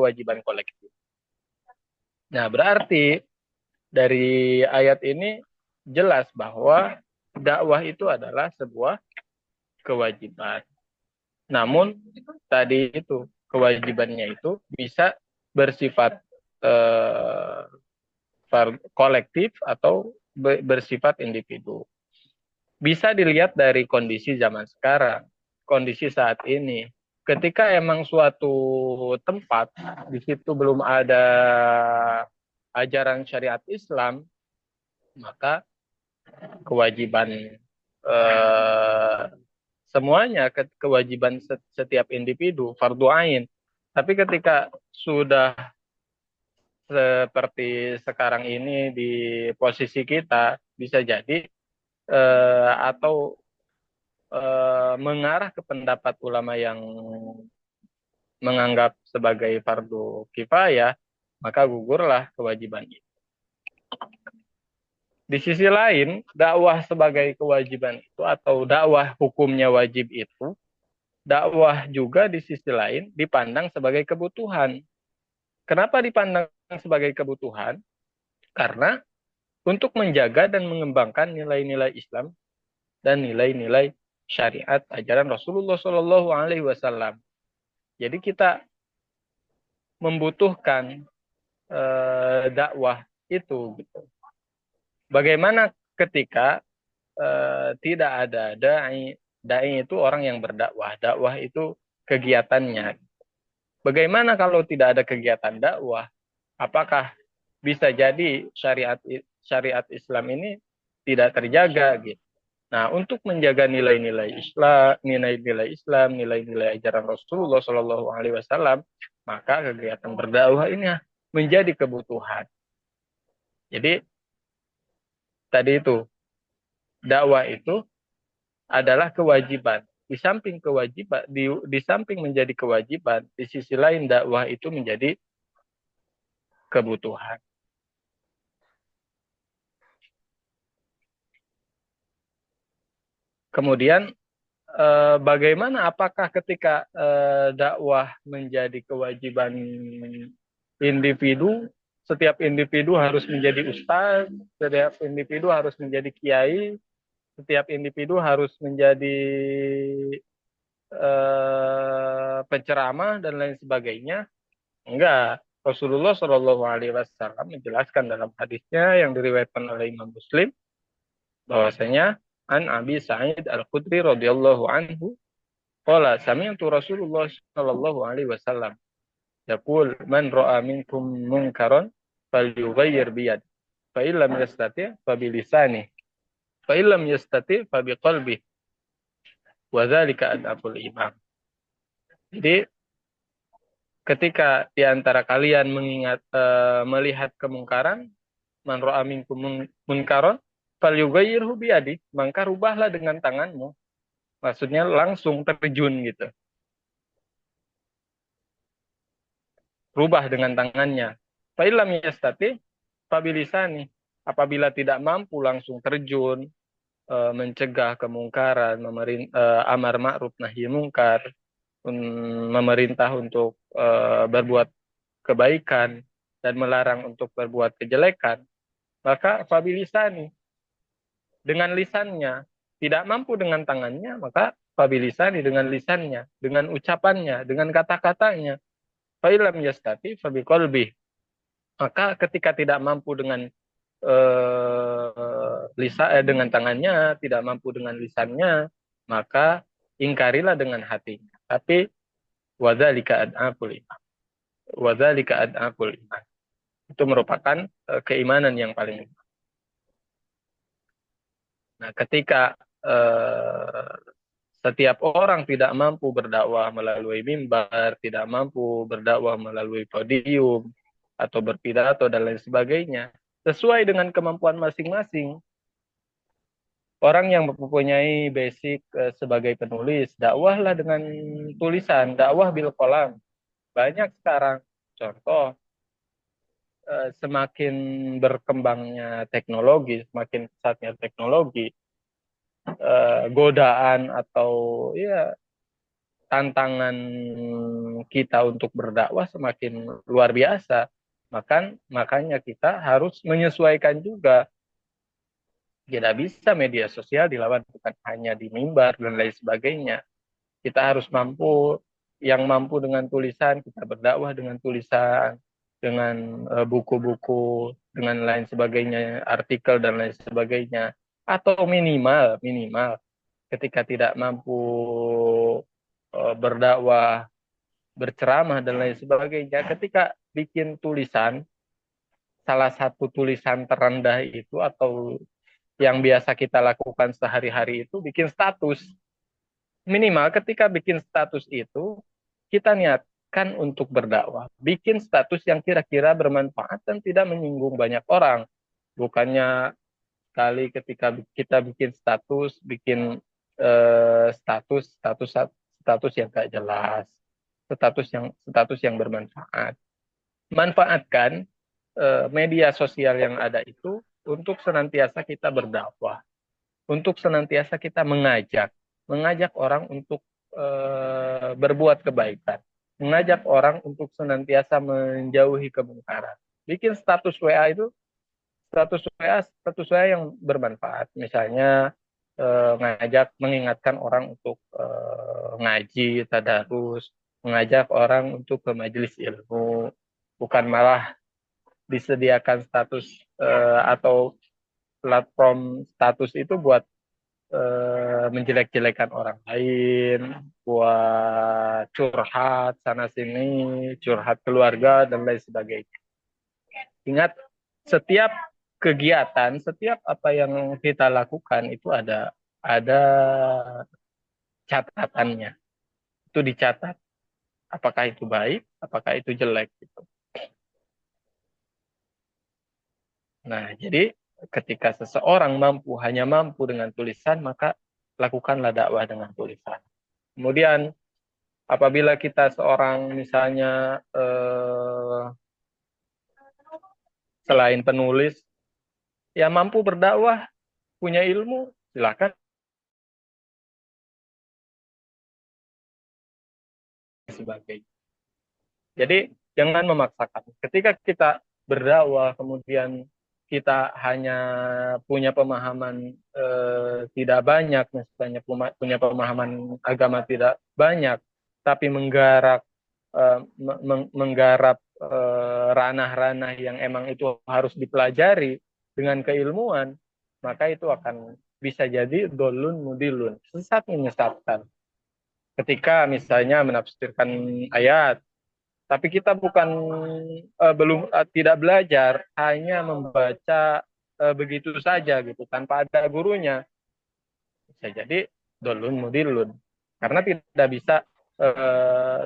kewajiban kolektif. Nah, berarti dari ayat ini jelas bahwa dakwah itu adalah sebuah kewajiban. Namun tadi itu kewajibannya itu bisa bersifat eh, kolektif atau bersifat individu. Bisa dilihat dari kondisi zaman sekarang, kondisi saat ini. Ketika emang suatu tempat di situ belum ada ajaran syariat Islam, maka kewajiban eh, semuanya kewajiban setiap individu fardu ain. Tapi ketika sudah seperti sekarang ini di posisi kita bisa jadi atau mengarah ke pendapat ulama yang menganggap sebagai fardu kifayah, maka gugurlah kewajiban itu. Di sisi lain, dakwah sebagai kewajiban itu atau dakwah hukumnya wajib itu, dakwah juga di sisi lain dipandang sebagai kebutuhan. Kenapa dipandang sebagai kebutuhan? Karena untuk menjaga dan mengembangkan nilai-nilai Islam dan nilai-nilai syariat ajaran Rasulullah Shallallahu Alaihi Wasallam. Jadi kita membutuhkan dakwah itu. Gitu. Bagaimana ketika tidak ada dai? Dai itu orang yang berdakwah. Dakwah itu kegiatannya. Bagaimana kalau tidak ada kegiatan dakwah? Apakah bisa jadi syariat Islam ini tidak terjaga gitu? Nah, untuk menjaga nilai-nilai Islam, nilai-nilai ajaran Rasulullah Shallallahu Alaihi Wasallam, maka kegiatan berdakwah ini menjadi kebutuhan. Jadi tadi itu dakwah itu adalah kewajiban. Di samping kewajiban, di samping menjadi kewajiban, di sisi lain dakwah itu menjadi kebutuhan. Kemudian bagaimana apakah ketika dakwah menjadi kewajiban individu, setiap individu harus menjadi ustaz, setiap individu harus menjadi kiai, setiap individu harus menjadi penceramah dan lain sebagainya? Enggak. Rasulullah Shallallahu Alaihi Wasallam menjelaskan dalam hadisnya yang diriwayatkan oleh Imam Muslim bahwasanya an Abi Sa'id Al-Khudri radhiyallahu anhu qala sami'tu Rasulullah Shallallahu Alaihi Wasallam yaqul man ra'a minkum munkaran falyughayyir biyad fa illam yastati' fa bilisani fa illam yastati' fa biqalbi wa dzalika adaful iman. Jadi ketika di antara kalian melihat kemungkaran, man ra'a minkum munkaran falyughayyirhu biyadi, maka rubahlah dengan tanganmu. Maksudnya langsung terjun gitu. Rubah dengan tangannya. Fa illam yastati fa bilisani. Apabila tidak mampu langsung terjun, mencegah kemungkaran, amar ma'ruf nahi mungkar, memerintah untuk berbuat kebaikan dan melarang untuk berbuat kejelekan, maka fabilisani, dengan lisannya. Tidak mampu dengan tangannya, maka fabilisani, dengan lisannya, dengan ucapannya, dengan kata-katanya. Fa'ilam yastati fabiqalbih. Maka ketika tidak mampu dengan dengan tangannya, tidak mampu dengan lisannya, maka ingkarilah dengan hatinya. Tapi wadzalika ad'aful iman. Wadzalika ad'aful iman. Itu merupakan keimanan yang paling. Nah, ketika setiap orang tidak mampu berdakwah melalui mimbar, tidak mampu berdakwah melalui podium atau berpidato dan lain sebagainya, sesuai dengan kemampuan masing-masing. Orang yang mempunyai basic sebagai penulis, dakwahlah dengan tulisan, dakwah bil qalam. Banyak sekarang contoh semakin berkembangnya teknologi, semakin pesatnya teknologi, godaan atau ya tantangan kita untuk berdakwah semakin luar biasa. Makanya kita harus menyesuaikan juga. Tidak bisa media sosial dilawan bukan hanya di mimbar dan lain sebagainya. Kita harus mampu, yang mampu dengan tulisan, kita berdakwah dengan tulisan, dengan buku-buku, dengan lain sebagainya, artikel dan lain sebagainya. Atau minimal ketika tidak mampu berdakwah, berceramah dan lain sebagainya, ketika bikin tulisan, salah satu tulisan terendah itu atau yang biasa kita lakukan sehari-hari itu bikin status. Minimal ketika bikin status itu, kita niatkan untuk berdakwah. Bikin status yang kira-kira bermanfaat dan tidak menyinggung banyak orang. Bukannya kali ketika kita bikin status, bikin status yang gak jelas, status yang bermanfaat. Manfaatkan media sosial yang ada itu untuk senantiasa kita berdakwah, untuk senantiasa kita mengajak orang untuk berbuat kebaikan, mengajak orang untuk senantiasa menjauhi kemungkaran. Bikin status WA itu status WA yang bermanfaat, misalnya mengingatkan orang untuk ngaji, tadarus, mengajak orang untuk ke majelis ilmu, bukan malah disediakan status atau platform status itu buat menjelek-jelekan orang lain, buat curhat sana sini, curhat keluarga dan lain sebagainya. Ingat, setiap kegiatan, setiap apa yang kita lakukan itu ada catatannya. Itu dicatat. Apakah itu baik, apakah itu jelek gitu. Nah, jadi ketika seseorang hanya mampu dengan tulisan, maka lakukanlah dakwah dengan tulisan. Kemudian apabila kita seorang misalnya selain penulis, ya mampu berdakwah, punya ilmu, silakan sebagainya. Jadi jangan memaksakan. Ketika kita berdakwah, kemudian kita hanya punya pemahaman tidak banyak, misalnya punya pemahaman agama tidak banyak, tapi menggarap ranah-ranah yang emang itu harus dipelajari dengan keilmuan, maka itu akan bisa jadi dolun mudilun, sesat menyesatkan. Ketika misalnya menafsirkan ayat, tapi kita bukan belum tidak belajar, hanya membaca begitu saja gitu tanpa ada gurunya, bisa jadi dolun mudilun, karena tidak bisa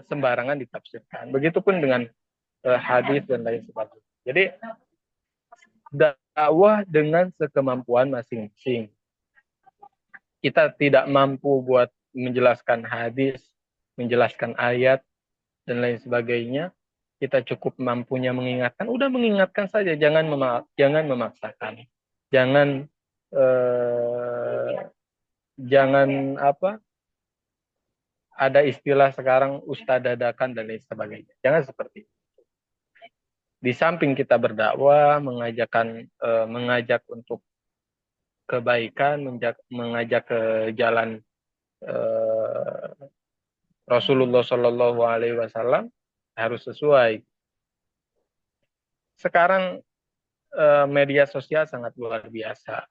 sembarangan ditafsirkan. Begitupun dengan hadis dan lain sebagainya. Jadi dakwah dengan sekemampuan masing-masing. Kita tidak mampu buat menjelaskan hadis, menjelaskan ayat dan lain sebagainya. Kita cukup mampunya mengingatkan, udah mengingatkan saja, jangan memaksakan. Jangan ada istilah sekarang ustadz dadakan dan lain sebagainya. Jangan seperti itu. Di samping kita berdakwah, mengajak untuk kebaikan, mengajak ke jalan Rasulullah Shallallahu Alaihi Wasallam, harus sesuai. Sekarang media sosial sangat luar biasa.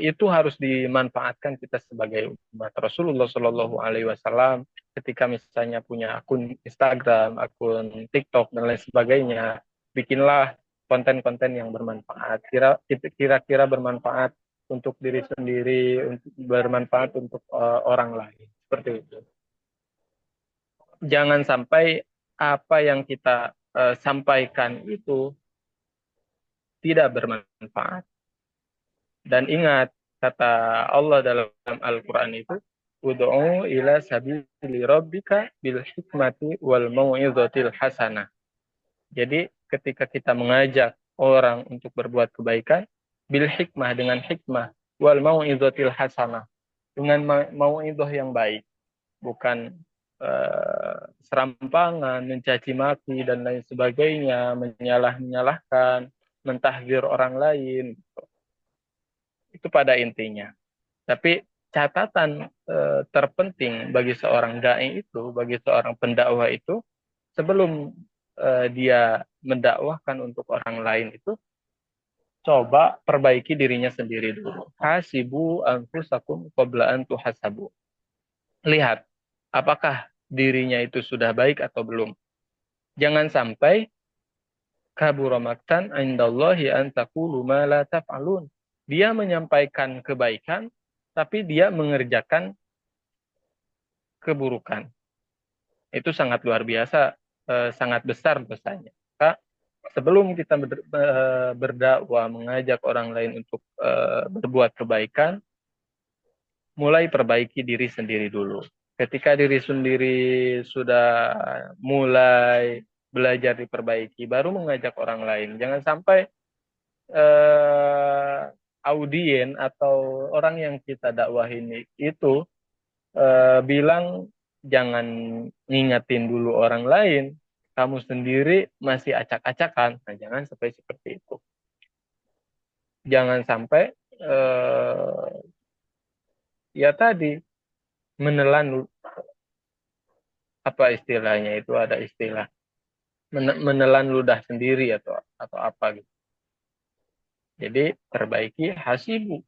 Itu harus dimanfaatkan kita sebagai umat Rasulullah Shallallahu Alaihi Wasallam. Ketika misalnya punya akun Instagram, akun TikTok dan lain sebagainya, bikinlah konten-konten yang bermanfaat. Kira-kira bermanfaat untuk diri sendiri, untuk bermanfaat untuk orang lain. Seperti itu. Jangan sampai apa yang kita sampaikan itu tidak bermanfaat. Dan ingat, kata Allah dalam Al-Quran itu, Ud'u ila sabili rabbika bil hikmati wal mau'izatil hasanah. Jadi ketika kita mengajak orang untuk berbuat kebaikan, bil hikmah, dengan hikmah, wal mau'izatil hasanah, dengan mau'izah yang baik. Bukan serampangan, mencaci maki dan lain sebagainya, menyalahkan, mentahdir orang lain, itu pada intinya. Tapi catatan terpenting bagi seorang dai itu, bagi seorang pendakwah itu, sebelum dia mendakwahkan untuk orang lain itu, coba perbaiki dirinya sendiri dulu. Hasibu anfusakum qabla an tuhasabu. Lihat, apakah dirinya itu sudah baik atau belum. Jangan sampai kabura maktan indallahi an taqulu ma la taf'alun. Dia menyampaikan kebaikan, tapi dia mengerjakan keburukan. Itu sangat luar biasa, sangat besar dosanya. Maka sebelum kita berdakwah, mengajak orang lain untuk berbuat kebaikan, mulai perbaiki diri sendiri dulu. Ketika diri sendiri sudah mulai belajar diperbaiki, baru mengajak orang lain. Jangan sampai audien atau orang yang kita dakwahin itu bilang jangan ngingetin dulu orang lain, kamu sendiri masih acak-acakan. Nah, jangan sampai seperti itu. Jangan sampai ya tadi menelan, apa istilahnya itu, ada istilah menelan ludah sendiri atau apa gitu. Jadi perbaiki hasibu,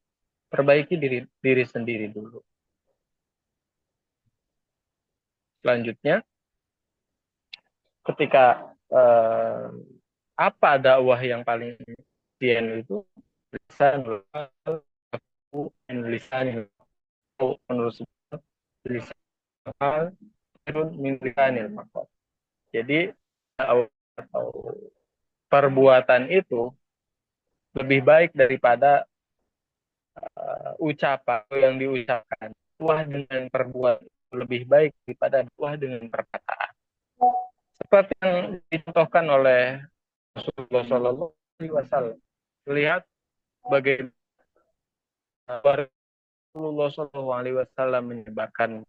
perbaiki diri sendiri dulu. Selanjutnya, ketika apa dakwah yang paling ideal itu, lisan lisan menurut lisan min lisanil maqal. Jadi dakwah atau perbuatan itu lebih baik daripada ucapan yang diucapkan. Dakwah dengan perbuatan lebih baik daripada dakwah dengan perkataan. Seperti yang dicontohkan oleh Rasulullah Shallallahu Alaihi Wasallam. Lihat bagaimana Rasulullah Shallallahu Alaihi Wasallam menyebarkan,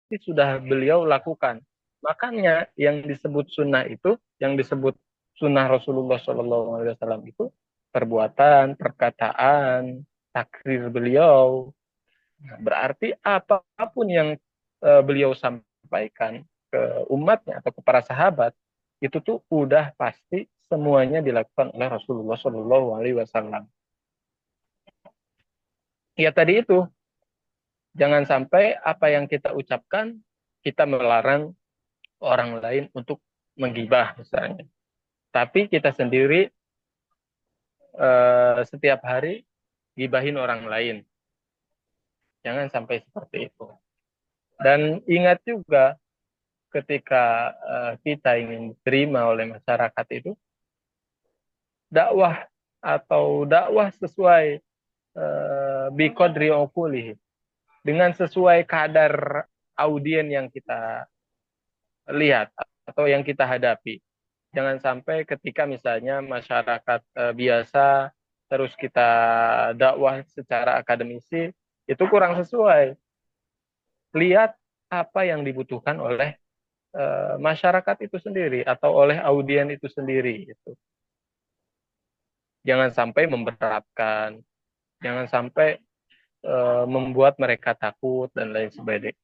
itu sudah beliau lakukan. Makanya yang disebut sunnah itu, yang disebut sunnah Rasulullah Shallallahu Alaihi Wasallam itu perbuatan, perkataan, takrir beliau. Berarti apapun yang beliau sampaikan ke umatnya atau ke para sahabat, itu tuh udah pasti semuanya dilakukan oleh Rasulullah Shallallahu Alaihi Wasallam. Ya tadi itu, jangan sampai apa yang kita ucapkan kita melarang orang lain untuk menggibah misalnya. Tapi kita sendiri setiap hari gibahin orang lain. Jangan sampai seperti itu. Dan ingat juga ketika kita ingin diterima oleh masyarakat itu, dakwah atau dakwah sesuai biqadri uqulih, dengan sesuai kadar audien yang kita lihat atau yang kita hadapi. Jangan sampai ketika misalnya masyarakat biasa terus kita dakwah secara akademisi, itu kurang sesuai. Lihat apa yang dibutuhkan oleh masyarakat itu sendiri atau oleh audien itu sendiri gitu. Jangan sampai memberatkan, jangan sampai membuat mereka takut dan lain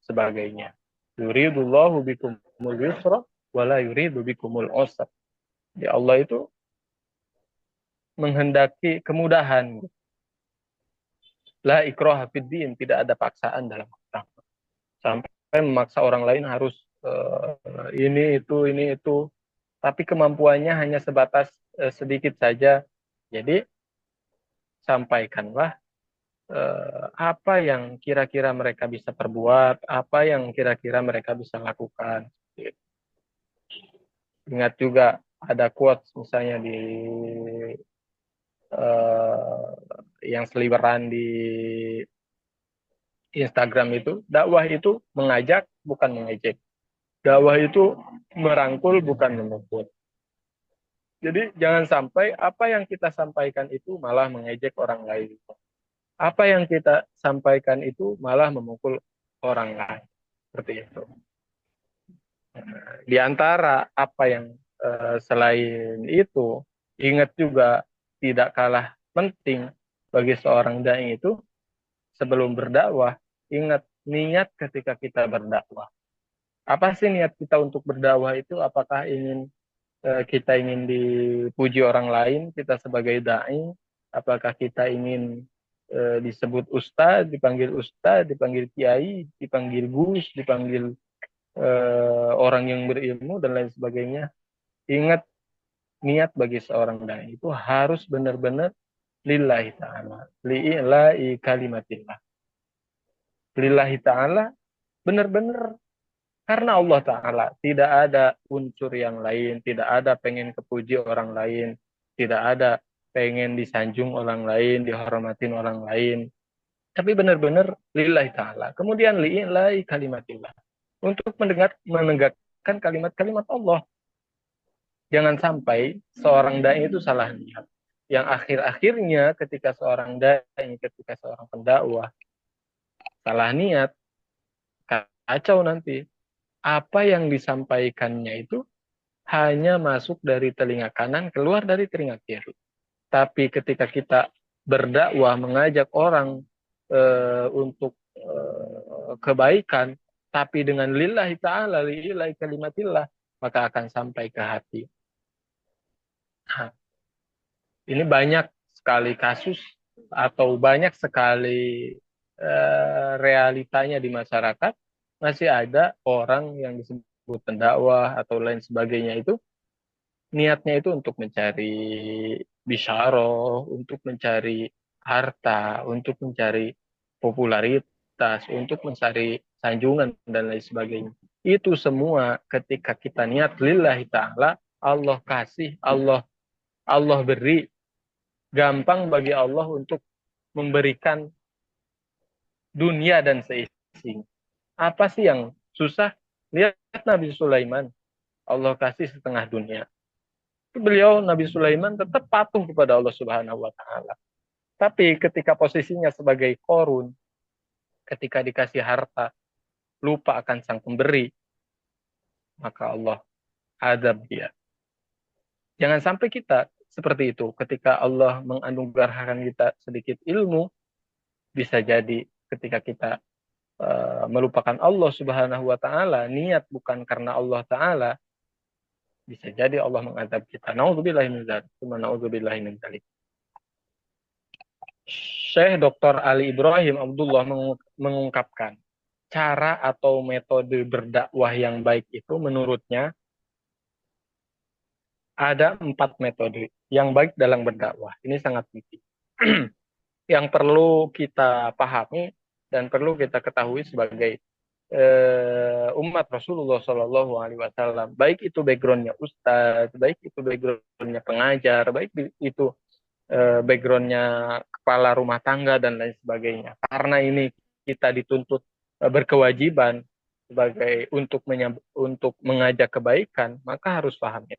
sebagainya. Yuridullahu bikumul yusra wala yuridu bikumul usra. Ya Allah itu menghendaki kemudahan. La ikraha fid din, tidak ada paksaan dalam agama. Sampai memaksa orang lain harus ini itu, tapi kemampuannya hanya sebatas sedikit saja. Jadi sampaikanlah apa yang kira-kira mereka bisa perbuat, apa yang kira-kira mereka bisa lakukan. Ingat juga ada quotes misalnya di yang seliweran di Instagram itu, dakwah itu mengajak bukan mengejek. Dakwah itu merangkul bukan memukul. Jadi jangan sampai apa yang kita sampaikan itu malah mengejek orang lain. Apa yang kita sampaikan itu malah memukul orang lain. Seperti itu. Di antara apa yang selain itu, ingat juga tidak kalah penting bagi seorang dai itu sebelum berdakwah, ingat niat ketika kita berdakwah. Apa sih niat kita untuk berdakwah itu? Apakah kita ingin dipuji orang lain, kita sebagai dai? Apakah kita ingin disebut ustaz, dipanggil kiai, dipanggil gus, dipanggil orang yang berilmu dan lain sebagainya? Ingat, niat bagi seorang dai itu harus benar-benar lillahi ta'ala, li'ila'i kalimatillah. Lillahi ta'ala benar-benar karena Allah Ta'ala. Tidak ada unsur yang lain, tidak ada pengen kepuji orang lain, tidak ada pengen disanjung orang lain, dihormatin orang lain. Tapi benar-benar lillahi ta'ala. Kemudian li'ila'i kalimatillah. Untuk menegakkan kalimat-kalimat Allah. Jangan sampai seorang dai itu salah niat. Yang akhir-akhirnya ketika seorang dai, ketika seorang pendakwah salah niat, kacau nanti. Apa yang disampaikannya itu hanya masuk dari telinga kanan, keluar dari telinga kiri. Tapi ketika kita berdakwah, mengajak orang untuk kebaikan, tapi dengan lillahi ta'ala, lillahi kalimatillah, maka akan sampai ke hati. Nah, ini banyak sekali kasus atau banyak sekali realitanya di masyarakat, masih ada orang yang disebut pendakwah atau lain sebagainya itu niatnya itu untuk mencari bisyarah, untuk mencari harta, untuk mencari popularitas, untuk mencari sanjungan dan lain sebagainya. Itu semua ketika kita niat lillahi ta'ala, Allah kasih, Allah beri, gampang bagi Allah untuk memberikan dunia dan seisinya. Apa sih yang susah? Lihat Nabi Sulaiman, Allah kasih setengah dunia. Beliau Nabi Sulaiman tetap patuh kepada Allah Subhanahu wa taala. Tapi ketika posisinya sebagai korun, ketika dikasih harta, lupa akan sang pemberi, maka Allah azab dia. Jangan sampai kita seperti itu. Ketika Allah menganugerahkan kita sedikit ilmu, bisa jadi ketika kita melupakan Allah Subhanahu wa taala, niat bukan karena Allah taala, bisa jadi Allah mengazab kita. Nauzubillahi min dzalik. Nauzubillahi min dzalik. Syekh Dr. Ali Ibrahim Abdullah mengungkapkan cara atau metode berdakwah yang baik itu menurutnya ada 4 metode yang baik dalam berdakwah. Ini sangat penting. Yang perlu kita pahami dan perlu kita ketahui sebagai umat Rasulullah Shallallahu Alaihi Wasallam. Baik itu backgroundnya ustadz, baik itu backgroundnya pengajar, baik itu backgroundnya kepala rumah tangga dan lain sebagainya. Karena ini kita dituntut berkewajiban sebagai untuk mengajak kebaikan, maka harus pahami.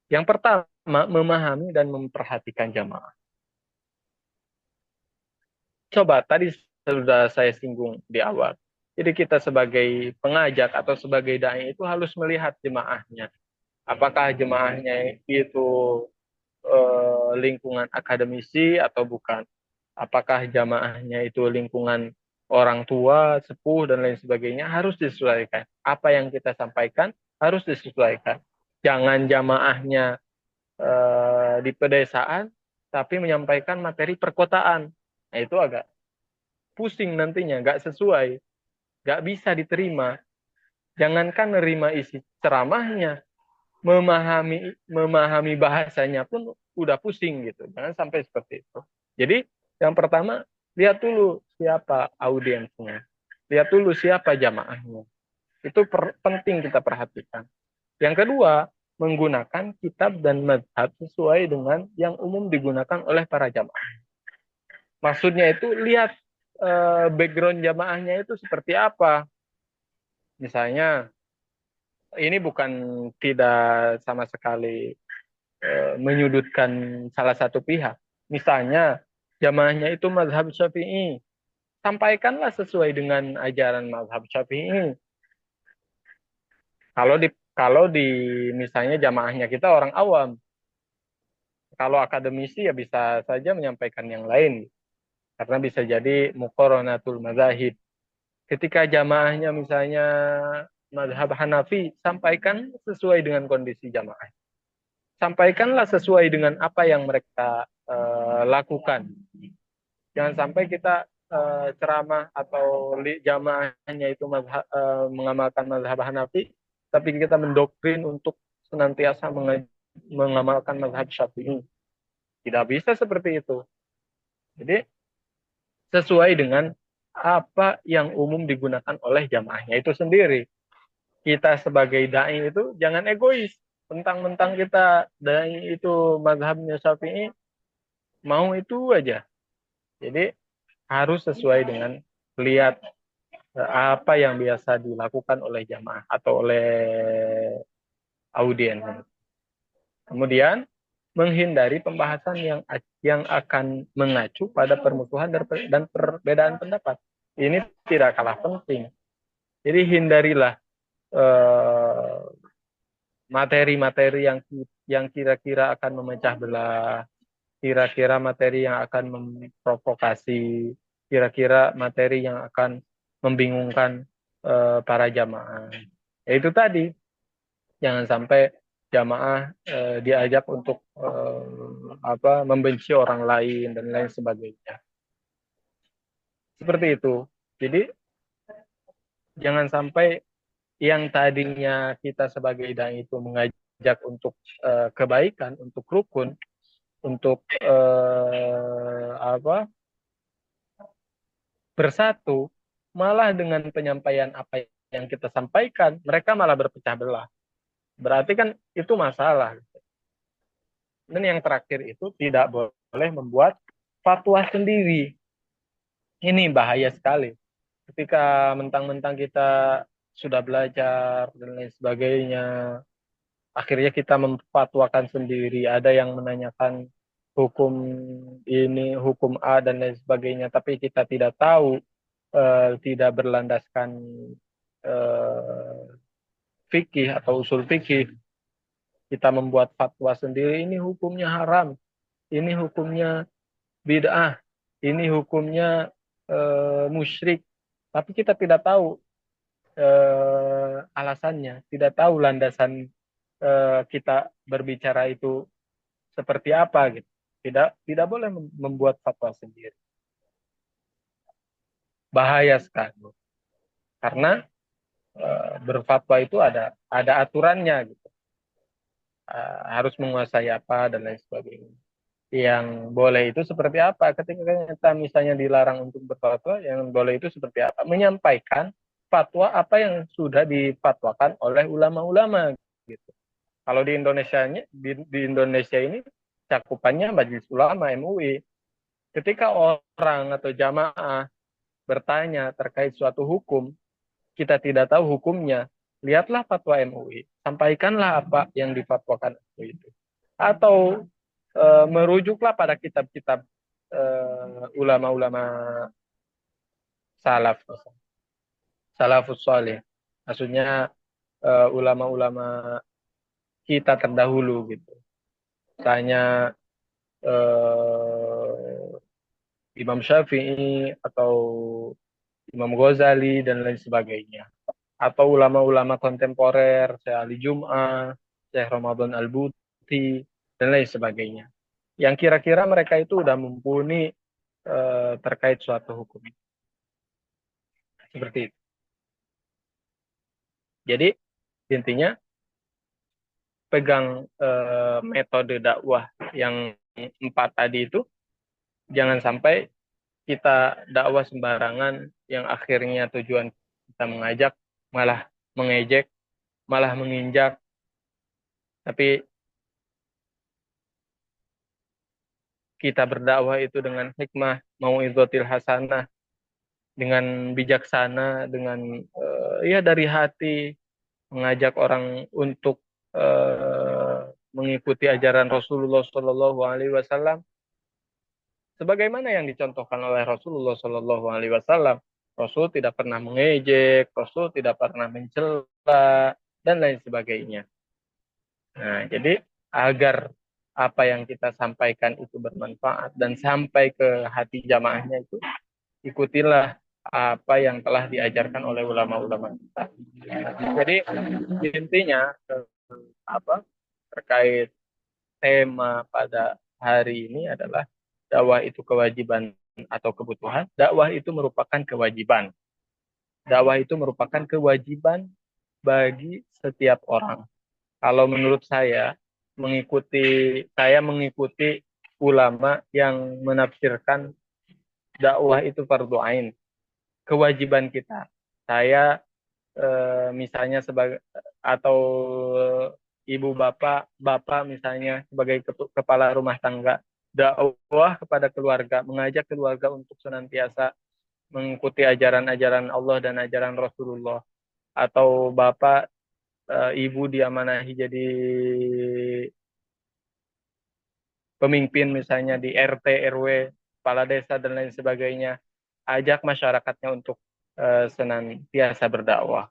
Yang pertama, memahami dan memperhatikan jamaah. Coba tadi sudah saya singgung di awal. Jadi kita sebagai pengajak atau sebagai dai itu harus melihat jemaahnya. Apakah jemaahnya itu lingkungan akademisi atau bukan? Apakah jamaahnya itu lingkungan orang tua, sepuh, dan lain sebagainya, harus disesuaikan. Apa yang kita sampaikan harus disesuaikan. Jangan jamaahnya di pedesaan, tapi menyampaikan materi perkotaan. Nah, itu agak pusing nantinya, nggak sesuai, nggak bisa diterima. Jangankan nerima isi ceramahnya, memahami bahasanya pun udah pusing gitu. Jangan sampai seperti itu. Jadi yang pertama, lihat dulu siapa audiensnya. Lihat dulu siapa jamaahnya. Itu penting kita perhatikan. Yang kedua, menggunakan kitab dan madhab sesuai dengan yang umum digunakan oleh para jamaah. Maksudnya itu lihat background jamaahnya itu seperti apa. Misalnya, ini bukan tidak sama sekali menyudutkan salah satu pihak. Misalnya, jamaahnya itu mazhab Syafi'i. Sampaikanlah sesuai dengan ajaran mazhab Syafi'i. Kalau di kalau di misalnya jamaahnya kita orang awam, kalau akademisi ya bisa saja menyampaikan yang lain karena bisa jadi muqaranatul madzahib. Ketika jamaahnya misalnya mazhab Hanafi, sampaikan sesuai dengan kondisi jamaah. Sampaikanlah sesuai dengan apa yang mereka lakukan. Jangan sampai kita ceramah atau jamaahnya itu mengamalkan mazhab Hanafi, tapi kita mendoktrin untuk senantiasa mengamalkan mazhab Syafi'i. Tidak bisa seperti itu. Jadi sesuai dengan apa yang umum digunakan oleh jamaahnya itu sendiri. Kita sebagai dai itu jangan egois. Mentang-mentang kita dai itu mazhabnya Syafi'i, mau itu aja. Jadi harus sesuai dengan lihat apa yang biasa dilakukan oleh jamaah atau oleh audien. Kemudian menghindari pembahasan yang akan mengacu pada permusuhan dan perbedaan pendapat. Ini tidak kalah penting. Jadi hindarilah eh, materi-materi yang kira-kira akan memecah belah, kira-kira materi yang akan memprovokasi, kira-kira materi yang akan membingungkan para jamaah. Yaitu tadi, jangan sampai jamaah diajak untuk membenci orang lain dan lain sebagainya. Seperti itu. Jadi jangan sampai yang tadinya kita sebagai dai itu mengajak untuk kebaikan, untuk rukun, untuk bersatu, malah dengan penyampaian apa yang kita sampaikan, mereka malah berpecah belah. Berarti kan itu masalah. Dan yang terakhir itu tidak boleh membuat fatwa sendiri. Ini bahaya sekali. Ketika mentang-mentang kita sudah belajar dan lain sebagainya, akhirnya kita memfatwakan sendiri. Ada yang menanyakan hukum ini, hukum A dan lain sebagainya, tapi kita tidak tahu, tidak berlandaskan eh, fikih atau usul fikih. Kita membuat fatwa sendiri, ini hukumnya haram, ini hukumnya bid'ah, ini hukumnya musyrik. Tapi kita tidak tahu alasannya, tidak tahu landasan kita berbicara itu seperti apa gitu. Tidak boleh membuat fatwa sendiri. Bahaya sekali. Karena berfatwa itu ada aturannya gitu. Harus menguasai apa dan lain sebagainya. Yang boleh itu seperti apa? Ketika kita misalnya dilarang untuk berfatwa, yang boleh itu seperti apa? Menyampaikan fatwa apa yang sudah difatwakan oleh ulama-ulama gitu. Kalau di Indonesia ini cakupannya Majelis Ulama MUI. Ketika orang atau jamaah bertanya terkait suatu hukum, kita tidak tahu hukumnya, lihatlah fatwa MUI, sampaikanlah apa yang difatwakan MUI itu. Atau merujuklah pada kitab-kitab ulama-ulama salaf, salafus salih. Maksudnya ulama-ulama kita terdahulu gitu. Tanya Imam Syafi'i atau Imam Ghazali dan lain sebagainya. Atau ulama-ulama kontemporer, Syekh Ali Jum'ah, Syekh Ramadan Al-Buti, dan lain sebagainya. Yang kira-kira mereka itu sudah mumpuni terkait suatu hukum. Seperti itu. Jadi intinya pegang metode dakwah yang 4 tadi itu, jangan sampai kita dakwah sembarangan yang akhirnya tujuan kita mengajak malah mengejek, malah menginjak, tapi kita berdakwah itu dengan hikmah, mau idzatil hasanah, dengan bijaksana, dengan ya dari hati mengajak orang untuk mengikuti ajaran Rasulullah Shallallahu Alaihi Wasallam, sebagaimana yang dicontohkan oleh Rasulullah Shallallahu Alaihi Wasallam. Rasul tidak pernah mengejek, Rasul tidak pernah mencela, dan lain sebagainya. Nah, jadi agar apa yang kita sampaikan itu bermanfaat dan sampai ke hati jamaahnya itu, ikutilah apa yang telah diajarkan oleh ulama-ulama kita. Jadi intinya apa terkait tema pada hari ini adalah dakwah itu kewajiban atau kebutuhan. Dakwah itu merupakan kewajiban. Dakwah itu merupakan kewajiban bagi setiap orang. Kalau menurut saya mengikuti ulama yang menafsirkan dakwah itu fardu ain, kewajiban kita. Saya misalnya sebagai atau ibu bapak misalnya sebagai kepala rumah tangga, dakwah kepada keluarga, mengajak keluarga untuk senantiasa mengikuti ajaran-ajaran Allah dan ajaran Rasulullah, atau bapak ibu diamanahi jadi pemimpin misalnya di RT RW, kepala desa dan lain sebagainya, ajak masyarakatnya untuk senantiasa berdakwah,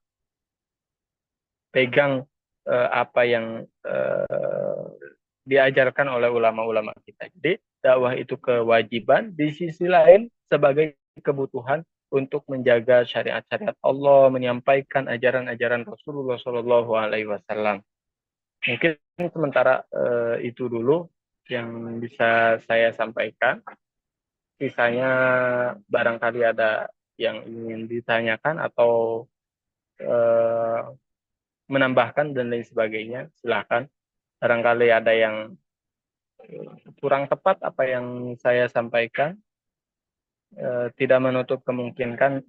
pegang apa yang diajarkan oleh ulama-ulama kita. Jadi dakwah itu kewajiban, di sisi lain sebagai kebutuhan untuk menjaga syariat-syariat Allah, menyampaikan ajaran-ajaran Rasulullah Shallallahu Alaihi Wasallam. Mungkin sementara itu dulu yang bisa saya sampaikan. Sisanya barangkali ada yang ingin ditanyakan atau eh, menambahkan dan lain sebagainya, silakan. Barangkali ada yang kurang tepat apa yang saya sampaikan, tidak menutup kemungkinan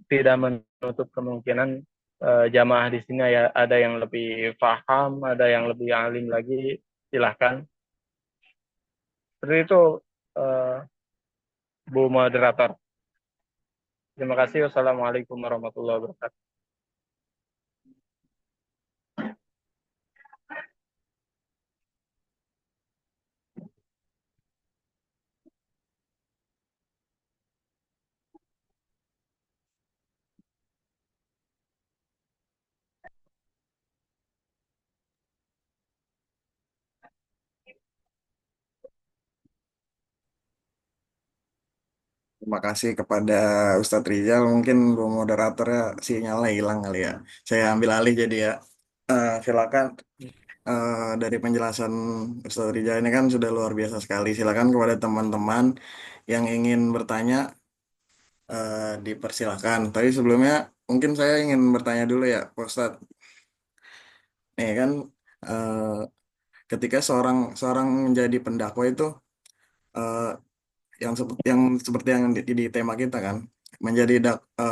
jamaah di sini ya ada yang lebih paham, ada yang lebih alim lagi, silahkan. Seperti itu, eh, Bu Moderator. Terima kasih. Wassalamualaikum warahmatullahi wabarakatuh. Terima kasih kepada Ustadz Rizal. Mungkin bu moderatornya sinyalnya hilang kali ya. Saya ambil alih jadi ya. Silakan dari penjelasan Ustadz Rizal ini kan sudah luar biasa sekali. Silakan kepada teman-teman yang ingin bertanya dipersilakan. Tapi sebelumnya mungkin saya ingin bertanya dulu ya, Pak Ustadz. Nih kan eh, ketika seorang seorang menjadi pendakwa itu eh, yang seperti yang di tema kita kan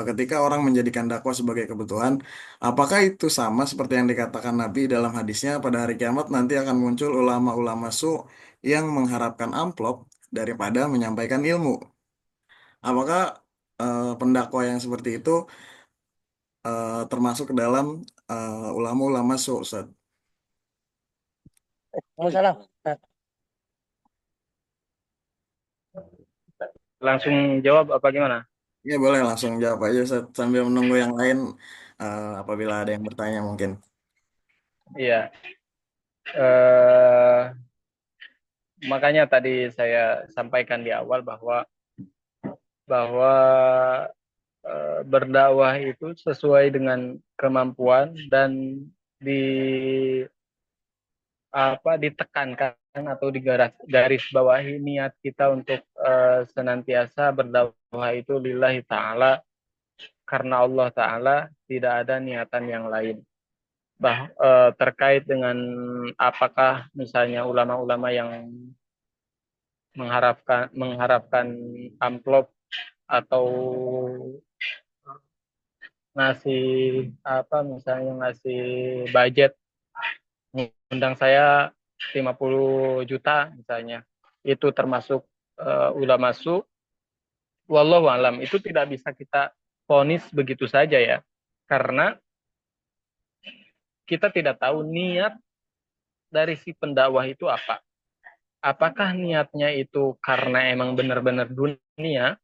ketika orang menjadikan dakwah sebagai kebutuhan, apakah itu sama seperti yang dikatakan Nabi dalam hadisnya pada hari kiamat nanti akan muncul ulama-ulama yang mengharapkan amplop daripada menyampaikan ilmu? Apakah pendakwa yang seperti itu termasuk ke dalam ulama-ulama Ustaz? Waalaikumsalam. Nah, Langsung jawab apa gimana? Ya boleh langsung jawab aja Ustaz, sambil menunggu yang lain apabila ada yang bertanya mungkin. Iya. Eh, Makanya tadi saya sampaikan di awal bahwa berdakwah itu sesuai dengan kemampuan dan di ditekankan atau garis bawahi niat kita untuk senantiasa berdakwah itu lillahi ta'ala, karena Allah Ta'ala, tidak ada niatan yang lain. Terkait dengan apakah misalnya ulama-ulama yang mengharapkan amplop atau ngasih misalnya ngasih budget undang saya 50 juta misalnya, itu termasuk ulama wallahu alam, itu tidak bisa kita vonis begitu saja ya, karena kita tidak tahu niat dari si pendakwah itu apa. Apakah niatnya itu karena emang benar-benar dunia,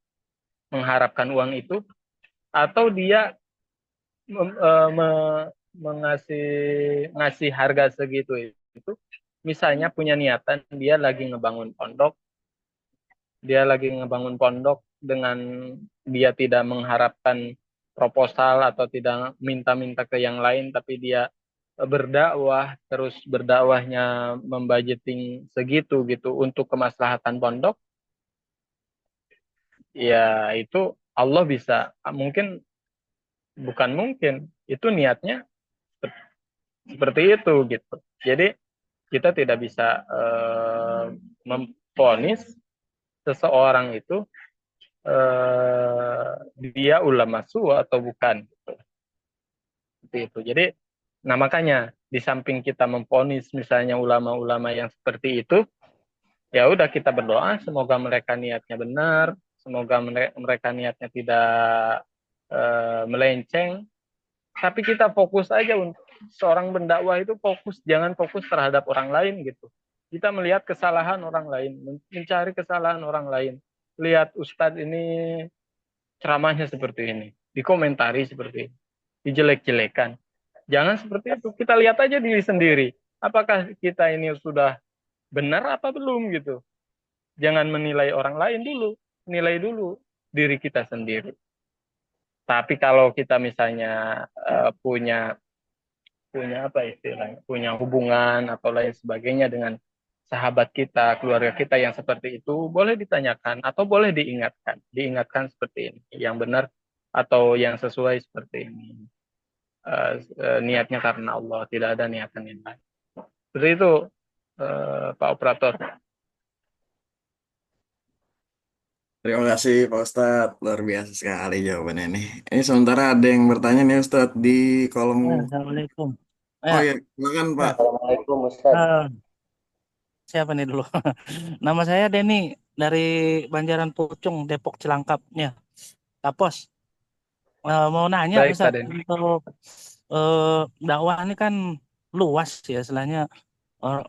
mengharapkan uang itu, atau dia mengasih ngasih harga segitu itu, misalnya punya niatan dia lagi ngebangun pondok dengan dia tidak mengharapkan proposal atau tidak minta-minta ke yang lain, tapi dia berdakwah, terus berdakwahnya membudgeting segitu gitu untuk kemaslahatan pondok, ya itu Allah bisa, mungkin, bukan mungkin, itu niatnya seperti itu gitu. Jadi kita tidak bisa memvonis seseorang itu dia ulama su atau bukan, seperti itu. Jadi, nah makanya di samping kita memvonis misalnya ulama-ulama yang seperti itu, ya udah kita berdoa semoga mereka niatnya benar, semoga mereka niatnya tidak melenceng, tapi kita fokus aja untuk seorang pendakwah itu fokus, jangan fokus terhadap orang lain gitu. Kita melihat kesalahan orang lain, mencari kesalahan orang lain. Lihat Ustadz ini ceramahnya seperti ini, dikomentari seperti ini, dijelek-jelekan. Jangan seperti itu. Kita lihat aja diri sendiri. Apakah kita ini sudah benar apa belum gitu. Jangan menilai orang lain dulu, nilai dulu diri kita sendiri. Tapi kalau kita misalnya punya punya apa istilahnya, punya hubungan atau lain sebagainya dengan sahabat kita, keluarga kita yang seperti itu, boleh ditanyakan atau boleh diingatkan seperti ini, yang benar atau yang sesuai seperti ini. Niatnya karena Allah, tidak ada niatan yang lain. Seperti itu, Pak Operator. Terima kasih Pak Ustadz, luar biasa sekali jawabannya nih. Ini sementara ada yang bertanya nih Ustadz di kolom. Assalamualaikum. Oh Ya, ya, silakan Pak. ya. Assalamualaikum Ustaz. Siapa nih dulu? Nama saya Denny dari Banjaran Pucung, Depok Cilangkap. Ya, Tapos. Mau nanya, Baik Pak Ustaz, Den. untuk eh, dakwah ini kan luas ya, istilahnya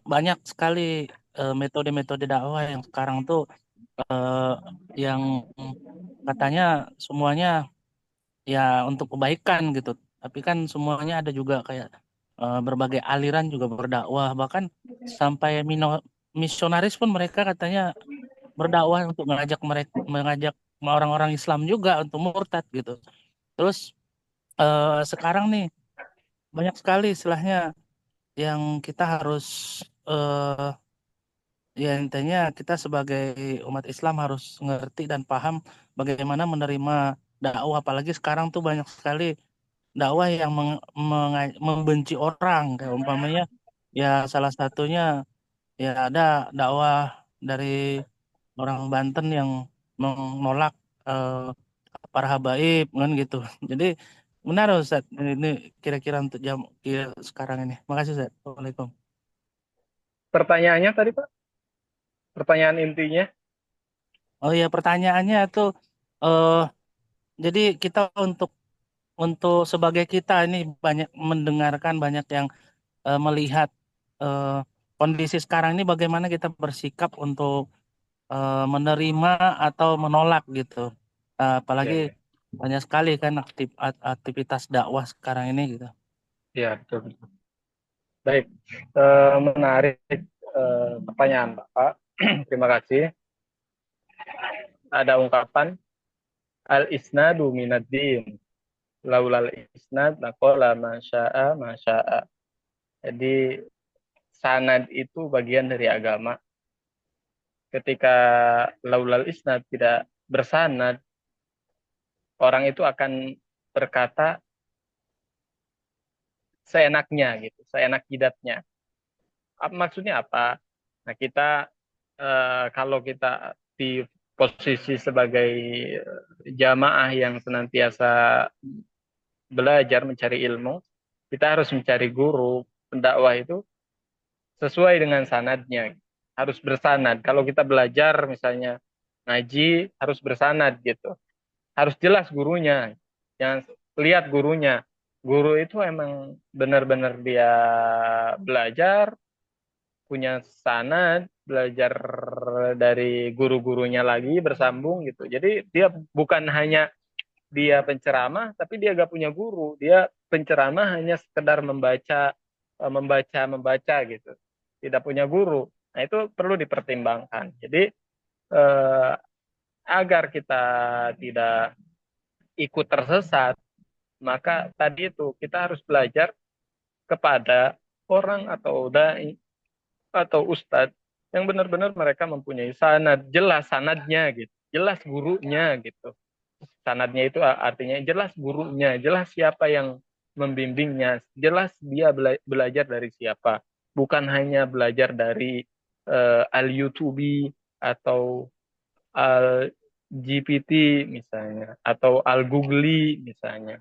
banyak sekali metode-metode dakwah yang sekarang tuh eh, yang katanya semuanya ya untuk kebaikan gitu. Tapi kan semuanya ada juga kayak berbagai aliran juga berdakwah, bahkan sampai misionaris pun mereka katanya berdakwah untuk mengajak orang-orang Islam juga untuk murtad gitu. Terus sekarang nih banyak sekali istilahnya yang kita harus eh, ya intinya kita sebagai umat Islam harus ngerti dan paham bagaimana menerima dakwah, apalagi sekarang tuh banyak sekali dakwah yang membenci orang, kayak umpamanya ya salah satunya ya ada dakwah dari orang Banten yang menolak eh, para habaib kan gitu. Jadi benar Ustaz, ini kira-kira untuk jam sekarang ini. Makasih Ustaz. Assalamualaikum. Pertanyaannya tadi Pak, pertanyaan intinya. Oh iya, pertanyaannya tuh eh jadi kita untuk sebagai kita ini banyak mendengarkan, banyak yang melihat eh, kondisi sekarang ini, bagaimana kita bersikap untuk menerima atau menolak gitu. Apalagi Ya, ya, banyak sekali kan aktivitas dakwah sekarang ini gitu. ya, betul, betul. Baik, menarik pertanyaan Bapak. Terima kasih. Ada ungkapan al-isnadu minad din. Laulal isnad laqala masya'a masya'a. Jadi sanad itu bagian dari agama. Ketika laulal isnad tidak bersanad, orang itu akan berkata seenaknya gitu, seenak jidatnya. Maksudnya apa? Nah, kita kalau kita di posisi sebagai jamaah yang senantiasa belajar mencari ilmu, kita harus mencari guru pendakwah itu sesuai dengan sanadnya. Harus bersanad. Kalau kita belajar misalnya ngaji harus bersanad gitu. Harus jelas gurunya. Jangan lihat gurunya. Guru itu emang benar-benar dia belajar, punya sanad, belajar dari guru-gurunya lagi bersambung gitu. Jadi dia bukan hanya dia penceramah, tapi dia gak punya guru. Dia penceramah hanya sekedar membaca gitu, tidak punya guru. Nah, itu perlu dipertimbangkan. Jadi eh, agar kita tidak ikut tersesat, maka tadi itu kita harus belajar kepada orang atau dai atau ustadz yang benar-benar mereka mempunyai sanad, jelas sanadnya gitu, jelas gurunya gitu. Sanadnya itu artinya jelas gurunya, jelas siapa yang membimbingnya, jelas dia belajar dari siapa, bukan hanya belajar dari al-YouTubi atau al-GPT misalnya, atau al-Googly misalnya,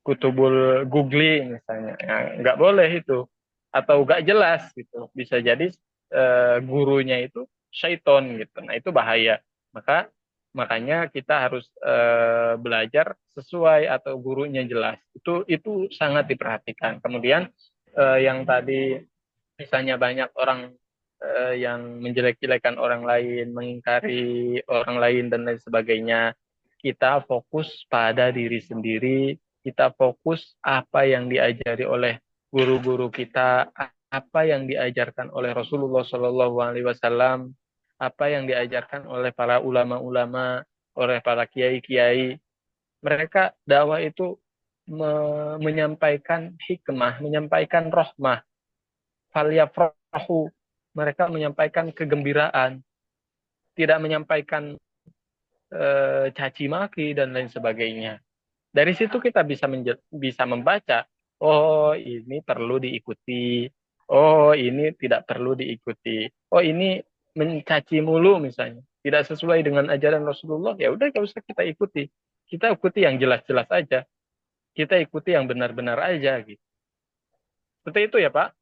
kutubul Googly misalnya. Ya, nggak boleh itu, atau nggak jelas gitu. Bisa jadi gurunya itu syaiton gitu. Nah, itu bahaya. Makanya kita harus belajar sesuai atau gurunya jelas. Itu sangat diperhatikan. Kemudian yang tadi misalnya banyak orang yang menjelek-jelekan orang lain, mengingkari orang lain dan lain sebagainya. Kita fokus pada diri sendiri, kita fokus apa yang diajari oleh guru-guru kita, apa yang diajarkan oleh Rasulullah Shallallahu Alaihi Wasallam, apa yang diajarkan oleh para ulama-ulama, oleh para kiai-kiai. Mereka dakwah itu menyampaikan hikmah, menyampaikan rahmah, falyafrahu. Mereka menyampaikan kegembiraan, tidak menyampaikan caci maki dan lain sebagainya. Dari situ kita bisa membaca, oh ini perlu diikuti, oh ini tidak perlu diikuti, oh ini mencaci mulu misalnya, tidak sesuai dengan ajaran Rasulullah, ya udah gak usah kita ikuti. Kita ikuti yang jelas-jelas aja, kita ikuti yang benar-benar aja gitu. Seperti itu ya Pak,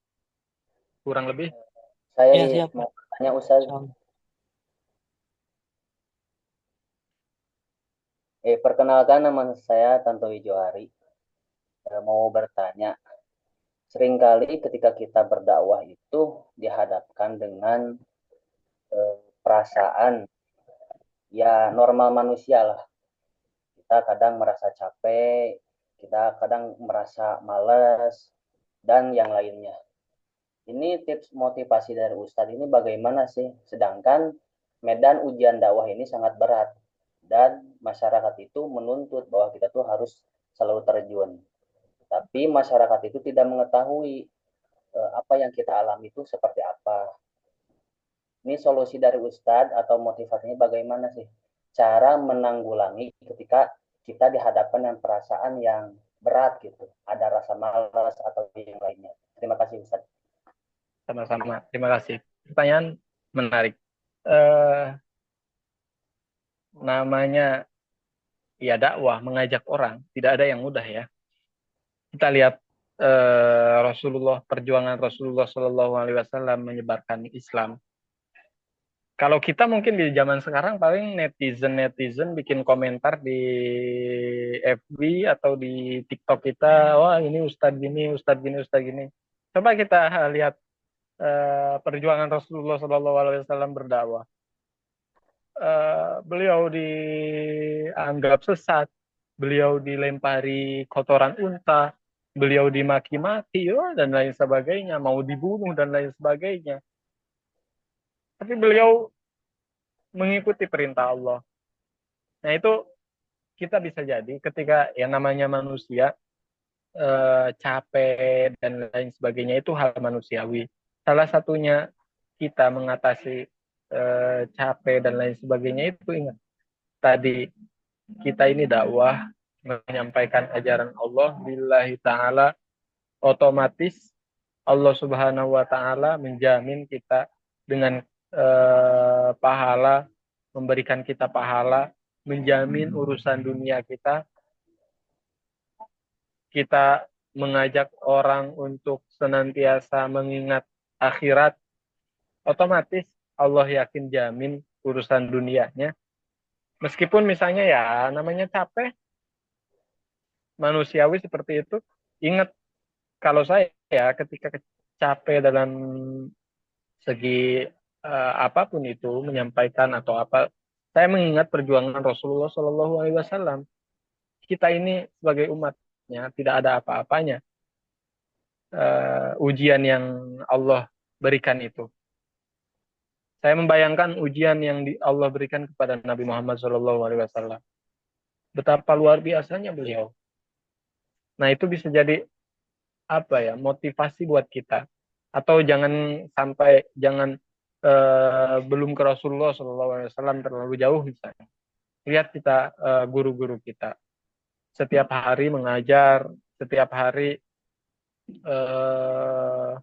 kurang lebih. Saya Ya, siap. mau tanya Ustaz. Perkenalkan, nama saya Tanto Wijohari. Mau bertanya, seringkali ketika kita berdakwah itu dihadapkan dengan perasaan ya normal manusia lah. Kita kadang merasa capek, kita kadang merasa malas, dan yang lainnya. Ini tips motivasi dari Ustadz ini bagaimana sih? Sedangkan medan ujian dakwah ini sangat berat dan masyarakat itu menuntut bahwa kita tuh harus selalu terjun. Tapi masyarakat itu tidak mengetahui apa yang kita alami itu seperti apa. Ini solusi dari Ustadz atau motivasinya bagaimana sih? Cara menanggulangi ketika kita dihadapkan dengan perasaan yang berat gitu. Ada rasa malas atau yang lainnya. Terima kasih Ustadz. Sama-sama, terima kasih. Pertanyaan menarik. Namanya ya dakwah, mengajak orang, tidak ada yang mudah ya. Kita lihat perjuangan Rasulullah Shallallahu Alaihi Wasallam menyebarkan Islam. Kalau kita mungkin di zaman sekarang paling netizen bikin komentar di FB atau di TikTok kita, wah ini Ustadz gini, Ustadz gini, Ustadz gini. Coba kita lihat perjuangan Rasulullah Shallallahu Alaihi Wasallam berdakwah. Beliau dianggap sesat, beliau dilempari kotoran unta, beliau dimaki-maki dan lain sebagainya, mau dibunuh dan lain sebagainya. Tapi beliau mengikuti perintah Allah. Nah itu kita bisa jadi ketika yang namanya manusia capek dan lain sebagainya itu hal manusiawi. Salah satunya kita mengatasi capek dan lain sebagainya itu ingat tadi kita ini dakwah menyampaikan ajaran Allah billahi ta'ala, otomatis Allah subhanahu wa ta'ala menjamin kita dengan pahala, memberikan kita pahala, menjamin urusan dunia kita. Kita mengajak orang untuk senantiasa mengingat akhirat, otomatis Allah yakin jamin urusan dunianya. Meskipun misalnya ya namanya capek, manusiawi seperti itu. Ingat, kalau saya ketika capek dalam segi apapun itu, menyampaikan atau apa, saya mengingat perjuangan Rasulullah Shallallahu Alaihi Wasallam. Kita ini sebagai umat hakikatnya, tidak ada apa-apanya ujian yang Allah berikan itu. Saya membayangkan ujian yang Allah berikan kepada Nabi Muhammad SAW. Betapa luar biasanya beliau. Nah, itu bisa jadi apa ya, motivasi buat kita. Atau jangan sampai belum ke Rasulullah SAW terlalu jauh misalnya. Lihat kita guru-guru kita setiap hari mengajar, setiap hari eh,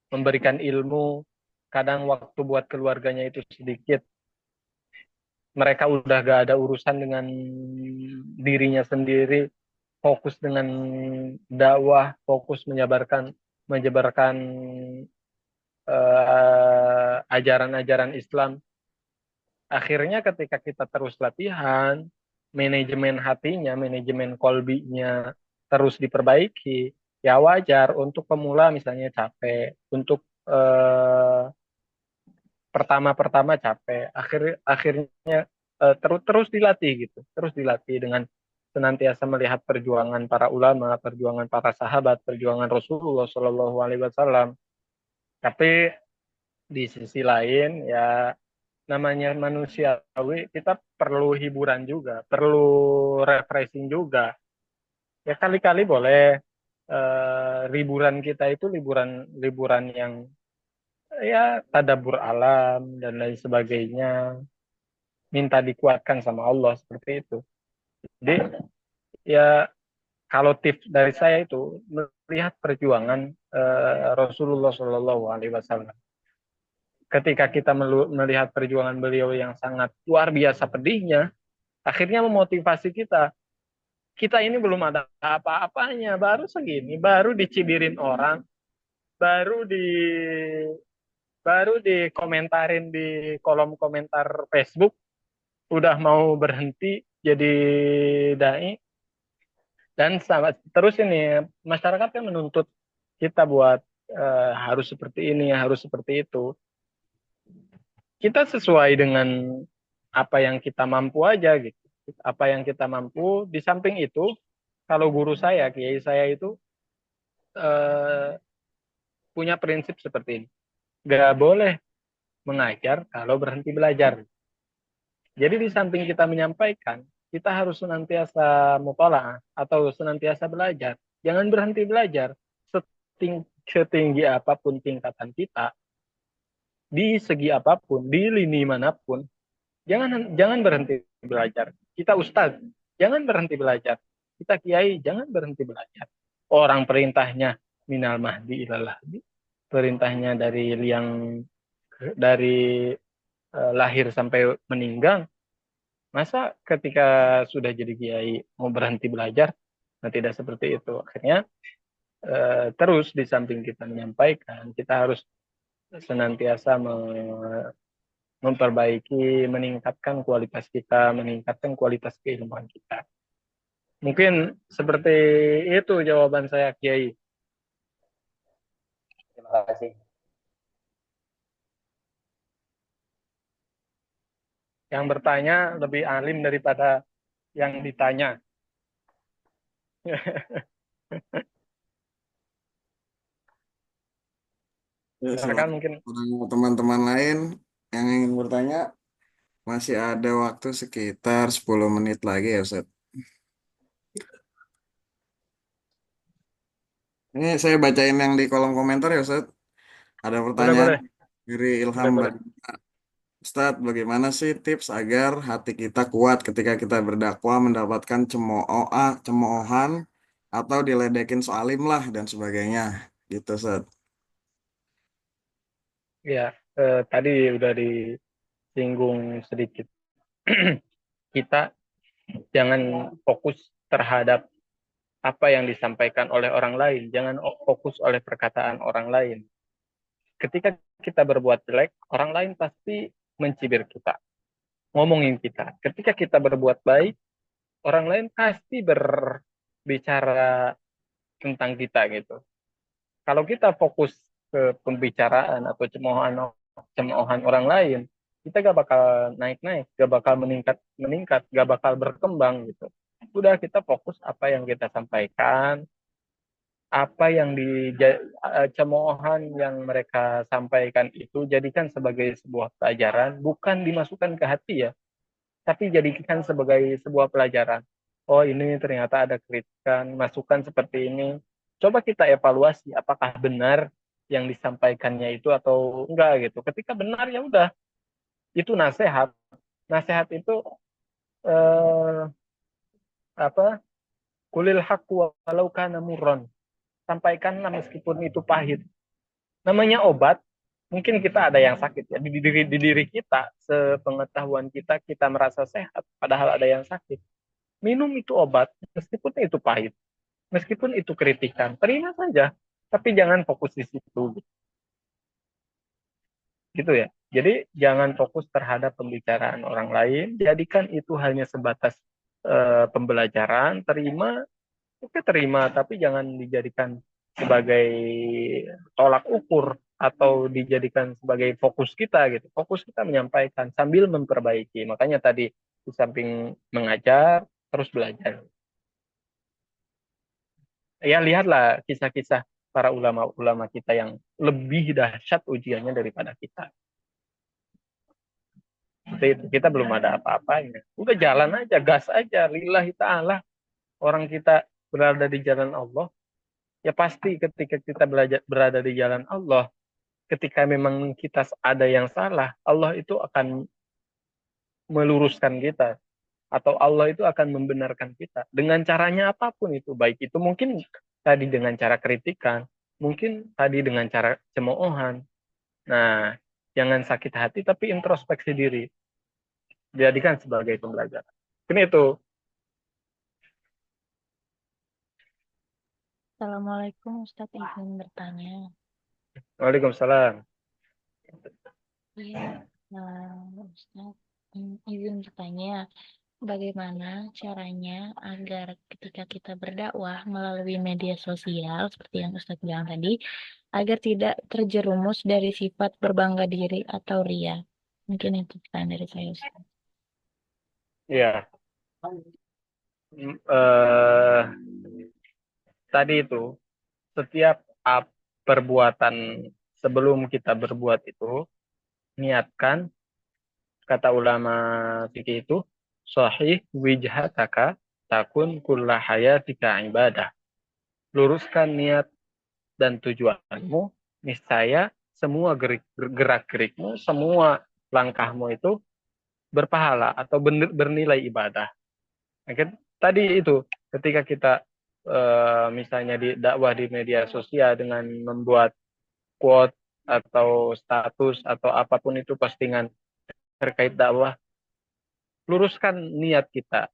memberikan ilmu. Kadang waktu buat keluarganya itu sedikit. Mereka udah gak ada urusan dengan dirinya sendiri, fokus dengan dakwah, fokus menyebarkan ajaran-ajaran Islam. Akhirnya ketika kita terus latihan, manajemen hatinya, manajemen kolbinya terus diperbaiki, ya wajar untuk pemula misalnya capek, untuk pertama-pertama capek, akhirnya terus dilatih gitu, terus dilatih dengan senantiasa melihat perjuangan para ulama, perjuangan para sahabat, perjuangan Rasulullah Shallallahu Alaihi Wasallam. Tapi di sisi lain ya namanya manusiawi, kita perlu hiburan juga, perlu refreshing juga. Ya kali-kali boleh liburan kita itu liburan yang ya tadabbur alam dan lain sebagainya, minta dikuatkan sama Allah seperti itu. Jadi ya kalau tips dari saya itu melihat perjuangan Rasulullah Shallallahu Alaihi Wasallam. Ketika kita melihat perjuangan beliau yang sangat luar biasa pedihnya, akhirnya memotivasi kita. Kita ini belum ada apa-apanya, baru segini, baru dicibirin orang, baru di baru dikomentarin di kolom komentar Facebook, udah mau berhenti jadi dai. Dan terus ini masyarakat kan menuntut kita buat harus seperti ini, harus seperti itu. Kita sesuai dengan apa yang kita mampu aja gitu. Apa yang kita mampu. Di samping itu, kalau guru saya, kiai saya itu punya prinsip seperti ini. Gak boleh mengajar kalau berhenti belajar. Jadi di samping kita menyampaikan, kita harus senantiasa mutalaah atau senantiasa belajar. Jangan berhenti belajar. Setinggi apapun tingkatan kita, di segi apapun, di lini manapun, jangan berhenti belajar. Kita ustadz, jangan berhenti belajar. Kita kiai, jangan berhenti belajar. Orang perintahnya minal mahdi ilal lahdi, perintahnya dari lahir sampai meninggal. Masa ketika sudah jadi kiai mau berhenti belajar? Nah, tidak seperti itu. Akhirnya terus di samping kita menyampaikan, kita harus senantiasa memperbaiki, meningkatkan kualitas kita, meningkatkan kualitas keilmuan kita. Mungkin seperti itu jawaban saya, Kiai. Terima kasih. Yang bertanya lebih alim daripada yang ditanya. Ya, Silakan mungkin. teman-teman lain yang ingin bertanya, masih ada waktu sekitar 10 menit lagi ya Ustaz. Ini saya bacain yang di kolom komentar ya Ustaz. Ada Boleh, pertanyaan boleh. dari Ilham Boleh. Ustaz, bagaimana sih tips agar hati kita kuat ketika kita berdakwah mendapatkan cemoohan atau diledekin soalim lah dan sebagainya gitu Ustaz. Ya, tadi udah disinggung sedikit. Kita jangan fokus terhadap apa yang disampaikan oleh orang lain. Jangan fokus oleh perkataan orang lain. Ketika kita berbuat jelek, orang lain pasti mencibir kita, ngomongin kita. Ketika kita berbuat baik, orang lain pasti berbicara tentang kita gitu. Kalau kita fokus ke pembicaraan atau cemoohan orang lain, kita gak bakal naik-naik, gak bakal meningkat, gak bakal berkembang gitu. Udah kita fokus apa yang kita sampaikan, apa yang cemoohan yang mereka sampaikan itu jadikan sebagai sebuah pelajaran, bukan dimasukkan ke hati ya, tapi jadikan sebagai sebuah pelajaran. Oh, ini ternyata ada kritikan, masukan seperti ini. Coba kita evaluasi apakah benar yang disampaikannya itu atau enggak gitu. Ketika benar ya udah, itu nasihat. Nasihat itu eh, apa? Kulil haqqu walau kana murran. Sampaikanlah meskipun itu pahit. Namanya obat, mungkin kita ada yang sakit ya di diri kita, sepengetahuan kita kita merasa sehat padahal ada yang sakit. Minum itu obat meskipun itu pahit, meskipun itu kritikan, terima saja, tapi jangan fokus di situ gitu ya. Jadi jangan fokus terhadap pembicaraan orang lain, jadikan itu hanya sebatas pembelajaran, terima, oke terima, tapi jangan dijadikan sebagai tolak ukur atau dijadikan sebagai fokus kita gitu. Fokus kita menyampaikan sambil memperbaiki. Makanya tadi di samping mengajar terus belajar. Ya lihatlah kisah-kisah para ulama-ulama kita yang lebih dahsyat ujiannya daripada kita. Seperti itu. Kita belum ada apa-apanya. Udah jalan aja, gas aja, lillahi ta'ala. Orang kita berada di jalan Allah, ya pasti ketika kita berada di jalan Allah, ketika memang kita ada yang salah, Allah itu akan meluruskan kita atau Allah itu akan membenarkan kita dengan caranya apapun itu, baik itu mungkin tadi dengan cara kritikan, mungkin tadi dengan cara cemoohan. Nah, jangan sakit hati tapi introspeksi diri, jadikan sebagai pembelajaran. Ini itu. Assalamualaikum Ustadz, izin bertanya. Waalaikumsalam. Iya, Ustadz, izin bertanya, bagaimana caranya agar ketika kita berdakwah melalui media sosial, seperti yang Ustadz bilang tadi, agar tidak terjerumus dari sifat berbangga diri atau ria? Mungkin itu pertanyaan dari saya, Ustadz. Ya, eh, tadi itu setiap perbuatan sebelum kita berbuat itu niatkan, kata ulama fikih itu sahih wijhataka takun kulla hayatika ibadah. Luruskan niat dan tujuanmu, niscaya semua gerak-gerikmu, semua langkahmu itu berpahala atau bernilai ibadah. Nah, tadi itu ketika kita misalnya di dakwah di media sosial dengan membuat quote atau status atau apapun itu postingan terkait dakwah, luruskan niat kita.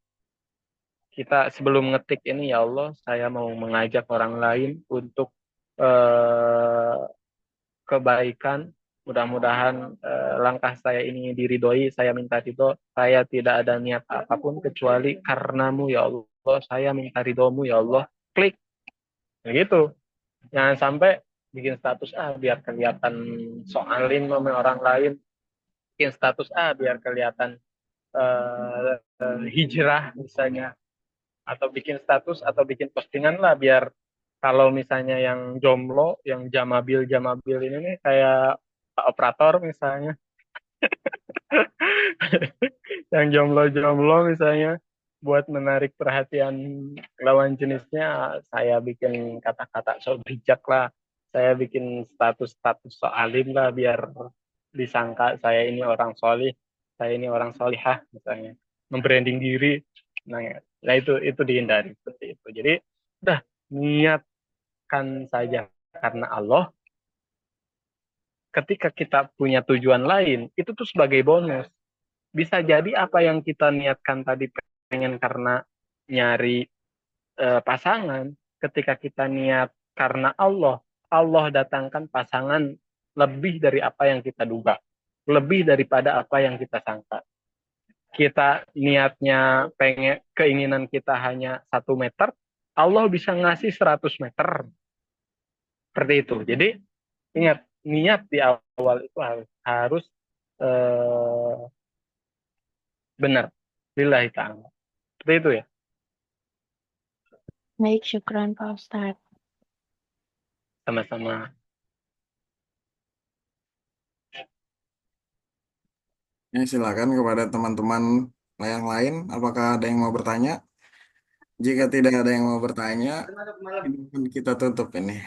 Kita sebelum ngetik ini, ya Allah, saya mau mengajak orang lain untuk eh, kebaikan. Mudah-mudahan langkah saya ini diridhoi, saya minta ridho. Saya tidak ada niat apapun kecuali karenamu ya Allah. Saya minta ridhomu ya Allah. Klik. Begitu. Jangan sampai bikin status biar kelihatan soalin sama orang lain. Bikin status biar kelihatan hijrah misalnya. Atau bikin status atau bikin postingan lah biar kalau misalnya yang jomblo, yang jamabil ini nih kayak Pak operator misalnya, yang jomblo misalnya buat menarik perhatian lawan jenisnya, saya bikin kata-kata so bijak lah, saya bikin status-status so alim lah biar disangka saya ini orang solih, saya ini orang solihah misalnya, membranding diri. Nah, nah itu dihindari seperti itu. Jadi udah niatkan saja karena Allah. Ketika kita punya tujuan lain, itu tuh sebagai bonus. Bisa jadi apa yang kita niatkan tadi pengen karena nyari pasangan, ketika kita niat karena Allah, Allah datangkan pasangan lebih dari apa yang kita duga, lebih daripada apa yang kita sangka. Kita niatnya pengen, keinginan kita hanya 1 meter, Allah bisa ngasih 100 meter. Seperti itu. Jadi ingat, niat di awal itu harus benar. Lillahi ta'ala. Seperti itu ya. Baik, syukran Pak Ustadz. Sama-sama. Ya, silakan kepada teman-teman yang lain. Apakah ada yang mau bertanya? Jika tidak ada yang mau bertanya, ini kita tutup ini.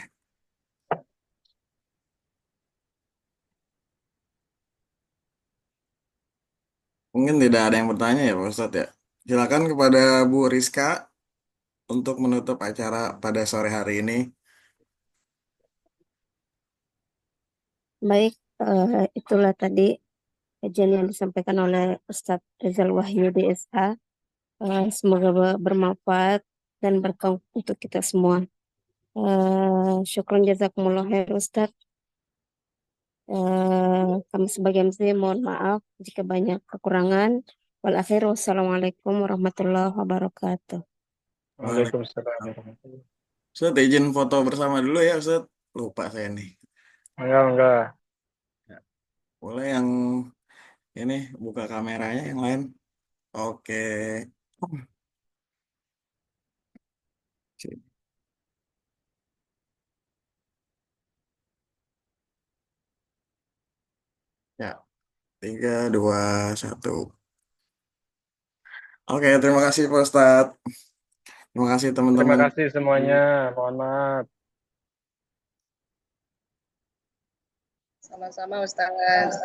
Mungkin tidak ada yang bertanya ya Pak Ustadz ya. Silakan kepada Bu Rizka untuk menutup acara pada sore hari ini. Baik, itulah tadi kajian yang disampaikan oleh Ustadz Rizal Wahyudi SH. Semoga bermanfaat dan berkah untuk kita semua. Syukran jazakumullah khair Ustadz. Kami sebagai muslim mohon maaf jika banyak kekurangan. Wal akhir wassalamualaikum warahmatullahi wabarakatuh. Waalaikumsalam warahmatullahi. Ustadz izin foto bersama dulu ya Ustadz. Lupa saya nih. Enggak. Boleh yang ini buka kameranya yang lain. Oke. Ya, 3, 2, 1. Oke, terima kasih Pak Ustadz. Terima kasih Terima teman-teman. kasih semuanya. Mohon maaf. Sama-sama Ustaz.